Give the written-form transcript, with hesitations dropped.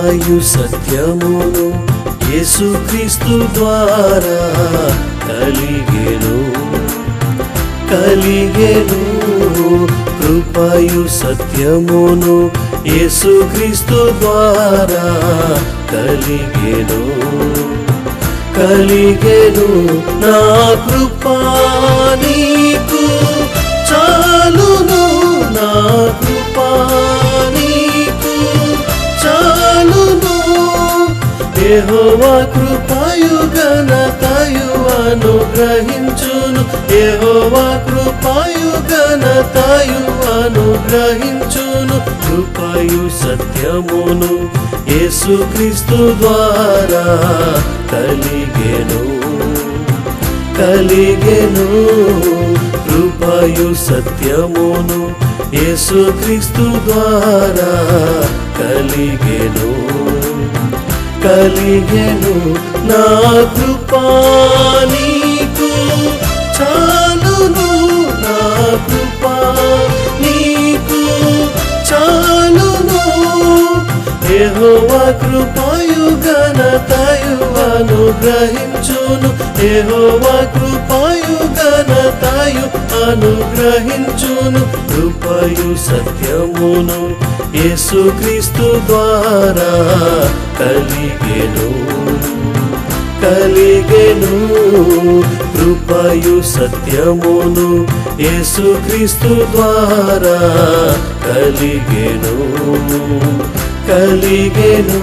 కృపయు సత్యమును యేసుక్రీస్తు ద్వారా కలిగెను కృపయు సత్యమును యేసుక్రీస్తు ద్వారా కలిగెను నా కృపా నీకు చాలును నా కృపా నీకు చాలును యెహోవా కృపయు ఘనతయు అనుగ్రహించును యెహోవా కృపయు ఘనతయు అనుగ్రహించును కృపయు సత్యమును యేసుక్రీస్తు ద్వారా కలిగెను కృపయు సత్యమును యేసుక్రీస్తు ద్వారా కలిగెను నా కృపా నీకు చాలును నా కృపా నీకు చాలును యెహోవా కృపయు ఘనతయు అనుగ్రహించును యెహోవా కృపయు ఘనతయు అనుగ్రహించును కృపయు సత్యమును యేసుక్రీస్తు ద్వారా కలిగెను కృపయు సత్యమును యేసుక్రీస్తు ద్వారా కలిగెను కలిగెను